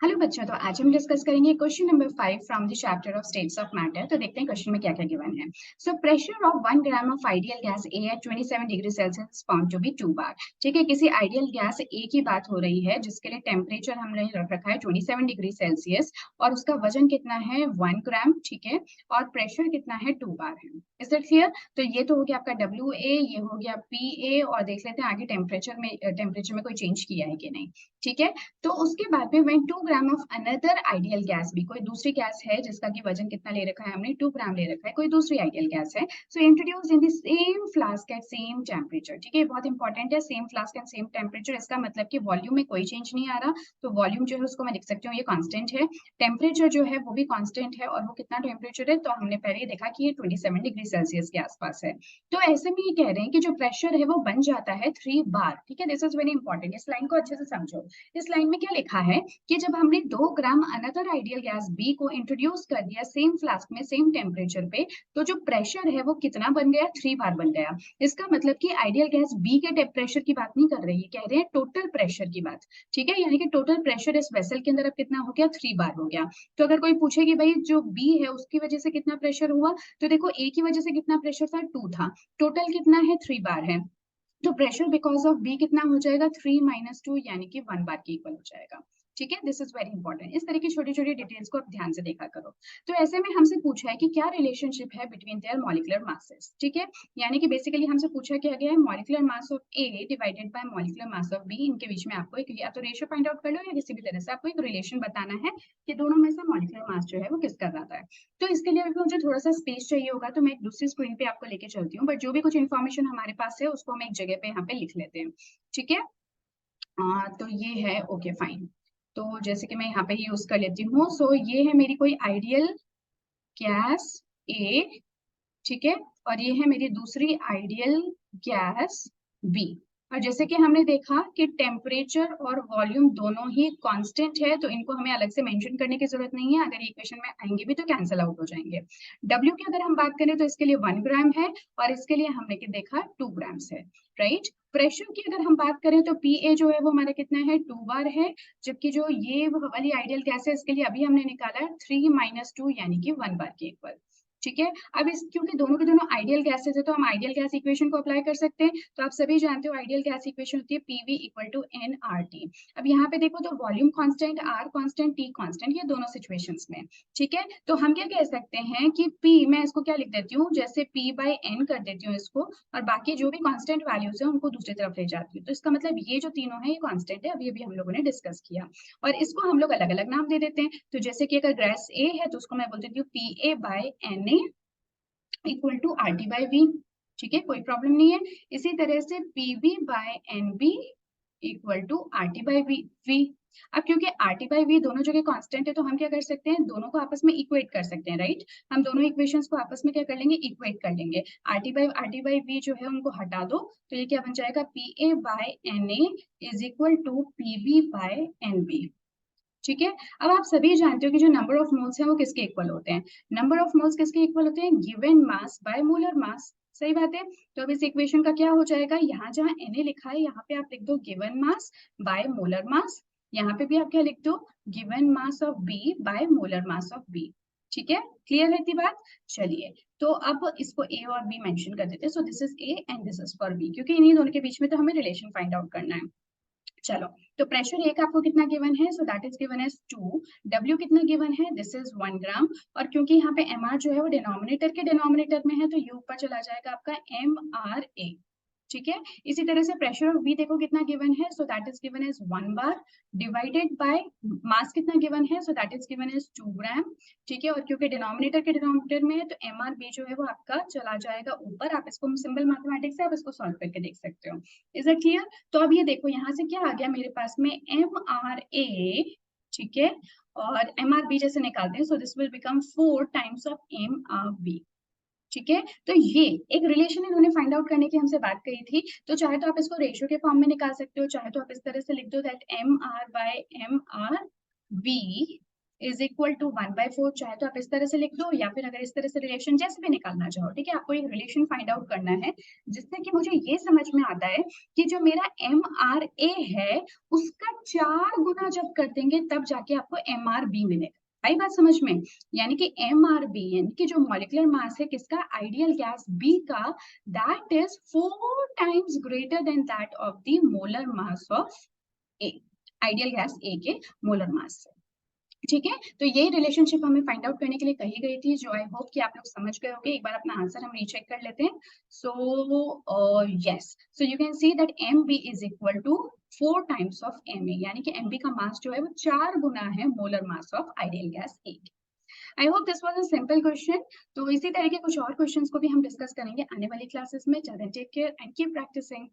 Hello बच्चों, तो आज हम डिस्कस करेंगे question number 5 from the chapter of states of matter. तो देखते हैं क्वेश्चन में क्या क्या गिवन है। So pressure of 1 gram of ideal gas A at 27 degree Celsius found to be 2 bar. ठीक है, किसी आइडियल गैस ए की बात हो रही है जिसके लिए टेम्परेचर हमने रख रखा है 27 डिग्री सेल्सियस और उसका वजन कितना है 1 ग्राम। ठीक है, और प्रेशर कितना है 2 बार है। Is that clear? तो ये तो हो गया आपका डब्ल्यू ए, ये हो गया पी ए, और देख लेते हैं आगे टेम्परेचर में कोई चेंज किया है कि नहीं। ठीक है, तो उसके बाद में 2 gram of another ideal gas भी, कोई दूसरी गैस है जिसका कि वजन कितना ले रखा है हमने 2 ग्राम ले रखा है, कोई दूसरी आइडियल गैस है। So introduce in the same flask at same temperature. ठीक है, बहुत इंपॉर्टेंट है, same flask and same temperature. इसका मतलब कि वॉल्यूम में कोई चेंज नहीं आ रहा, तो वॉल्यूम जो है उसको मैं लिख सकती हूँ ये कांस्टेंट है। टेम्परेचर जो है वो भी कांस्टेंट है, और वो कितना टेम्परेचर है तो हमने पहले ही देखा कि ये 27 डिग्री सेल्सियस के आसपास है। तो ऐसे में ये कह रहे हैं कि जो प्रेशर है वो बन जाता है 3 बार। ठीक है, दिस इज वेरी इंपॉर्टेंट, इस लाइन को अच्छे से समझो। इस लाइन में क्या लिखा है कि जब हमने 2 ग्राम अनदर आइडियल गैस बी को इंट्रोड्यूस कर दिया सेम फ्लास्क में सेम टेम्परेचर पे, तो जो प्रेशर है वो कितना बन गया, 3 बार बन गया। इसका मतलब कि आइडियल गैस बी के प्रेशर की बात नहीं कर रही है, कह रहे हैं टोटल प्रेशर की बात। ठीक है, यानी कि टोटल प्रेशर इस वेसल के अंदर अब कितना हो गया, 3 बार हो गया। तो अगर कोई पूछे कि भाई जो बी है उसकी वजह से कितना प्रेशर हुआ, तो देखो ए की वजह से कितना प्रेशर था, 2 था, टोटल कितना है, 3 बार है। तो प्रेशर बिकॉज ऑफ बी कितना हो जाएगा, 3 माइनस 2 यानी कि 1 बार के इक्वल हो जाएगा। ठीक है, दिस इज वेरी इंपॉर्टेंट। इस तरह की छोटी छोटी डिटेल्स को आप ध्यान से देखा करो। तो ऐसे में हमसे पूछा है कि क्या रिलेशनशिप है बिटवीन देयर मॉलिक्यूलर मासेस। ठीक है, यानी कि बेसिकली हमसे पूछा क्या गया है, molecular mass of A divided by molecular mass of B, इनके बीच में आपको एक या तो रेशियो फाइंड आउट कर लो या किसी भी तरह से आपको एक रिलेशन बताना है कि दोनों में से मॉलिक्यूलर मास जो है वो किसका ज्यादा है। तो इसके लिए मुझे थोड़ा सा स्पेस चाहिए होगा, तो मैं एक दूसरी स्क्रीन पे आपको लेके चलती हूँ, बट जो भी कुछ इन्फॉर्मेशन हमारे पास है उसको हम एक जगह पे यहाँ पे लिख लेते हैं। ठीक है, तो ये है, ओके फाइन। तो जैसे कि मैं यहाँ पे यूज कर लेती हूँ, सो ये है मेरी कोई आइडियल गैस ए। ठीक है, और ये है मेरी दूसरी आइडियल गैस बी। और जैसे कि हमने देखा कि टेम्परेचर और वॉल्यूम दोनों ही कांस्टेंट है, तो इनको हमें अलग से मेंशन करने की जरूरत नहीं है, अगर इक्वेशन में आएंगे भी तो कैंसिल आउट हो जाएंगे। डब्ल्यू की अगर हम बात करें तो इसके लिए 1 ग्राम है, और इसके लिए हमने कि देखा 2 ग्राम्स है। राइट, प्रेशर की अगर हम बात करें तो पी ए जो है वो हमारा कितना है, 2 बार है, जबकि जो ये वाली आइडियल गैस है इसके लिए अभी हमने निकाला है 3 माइनस 2 यानी कि 1 बार के इक्वल। ठीक है, अब इस क्योंकि दोनों के दोनों आइडियल गैसेस है तो हम आइडियल गैस इक्वेशन को अप्लाई कर सकते हैं। तो आप सभी जानते हो आइडियल गैस इक्वेशन होती है PV equal to n R T. अब यहाँ पे देखो तो volume constant, R constant, T constant, ये दोनों सिचुएशंस में। ठीक है, तो हम क्या कह सकते हैं कि पी, मैं इसको क्या लिख देती हूँ, जैसे पी बाई एन कर देती हूँ इसको, और बाकी जो भी कांस्टेंट वैल्यूज है उनको दूसरी तरफ ले जाती हूँ। तो इसका मतलब ये जो तीनों है ये कांस्टेंट है, अभी अभी हम लोगों ने डिस्कस किया, और इसको हम लोग अलग अलग नाम दे देते हैं। तो जैसे कि अगर गैस ए है तो उसको मैं बोल देती हूँ P A by n A equal to R T by V. ठीक है, कोई प्रॉब्लम नहीं है। इसी तरह से P B by n B equal to R T by V. अब क्योंकि आर टी बाई वी दोनों जगह कांस्टेंट है तो हम क्या कर सकते हैं, दोनों को आपस में इक्वेट कर सकते हैं। राइट, हम दोनों इक्वेशंस को आपस में क्या कर लेंगे, इक्वेट कर लेंगे। आर टी बाई वी जो है उनको हटा दो, तो ये क्या बन जाएगा, P A by n A is equal to P B by n B. ठीक है, अब आप सभी जानते हो कि जो नंबर ऑफ मोल्स हैं वो किसके इक्वल होते हैं, नंबर ऑफ मोल्स किसके इक्वल होते हैं, गिवन मास बाय मोलर मास। सही बात है, तो अब इस इक्वेशन का क्या हो जाएगा, यहाँ जहाँ Na लिखा है यहाँ पे आप लिख दो given mass by molar mass, यहाँ पे भी आप क्या लिख दो, given mass of B by molar mass of B. ठीक है, क्लियर रहती बात। चलिए, तो अब इसको ए और बी मेंशन कर देते हैं। So this is A and this is for B, क्योंकि इन्हीं दोनों के बीच में तो हमें रिलेशन फाइंड आउट करना है। चलो, तो प्रेशर एक आपको कितना गिवन है, so that is given as 2। W कितना गिवन है, दिस इज 1 ग्राम, और क्योंकि यहाँ पे एम आर जो है वो डिनोमिनेटर के डिनोमिनेटर में है तो यू ऊपर चला जाएगा आपका एम आर ए। ठीक है, इसी तरह से प्रेशर ऑफ बी देखो कितना गिवन है, so that is given as 1 bar divided by mass कितना गिवन है, so that is given as 2 gram. ठीक है, और क्योंकि डिनोमिनेटर के डिनोमिनेटर में है तो एम आर बी जो है वो आपका चला जाएगा ऊपर। आप इसको सिंपल मैथमेटिक्स से आप इसको सॉल्व करके देख सकते हो। Is it clear? तो अब ये देखो यहाँ से क्या आ गया मेरे पास में, एम आर ए। ठीक है, और एम आर बी जैसे निकालते हैं, so this will become 4 times of M R B. ठीक है, तो ये एक रिलेशन इन्होंने फाइंड आउट करने की हमसे बात कही थी। तो चाहे तो आप इसको रेशियो के फॉर्म में निकाल सकते हो, चाहे तो आप इस तरह से लिख दो that M R by M R B is equal to 1/4, चाहे तो आप इस तरह से लिख दो या फिर अगर इस तरह से रिलेशन जैसे भी निकालना चाहो, ठीक है, आपको एक रिलेशन फाइंड आउट करना है जिससे कि मुझे ये समझ में आता है कि जो मेरा MRA है उसका 4 गुना जब कर देंगे तब जाके आपको MRB मिलेगा। आई बात समझ में? यानी कि MRB यानी कि जो मॉलिक्यूलर मास है किसका, आइडियल गैस B का, that is 4 times greater than that of the molar mass of A, ideal gas A के मोलर मास से। ठीक है, तो ये रिलेशनशिप हमें फाइंड आउट करने के लिए कही गई थी, जो आई होप कि आप लोग समझ गए होंगे। एक बार अपना आंसर हम रीचेक कर लेते हैं। So yes, so you can see that MB is equal to 4 times of MA, यानी कि MB का मास जो है वो 4 गुना है molar mass of ideal gas A। I hope this was a simple question. तो इसी तरह के कुछ और क्वेश्चंस को भी हम डिस्कस करेंगे आने वाली क्लासेस में। Take care and keep practising.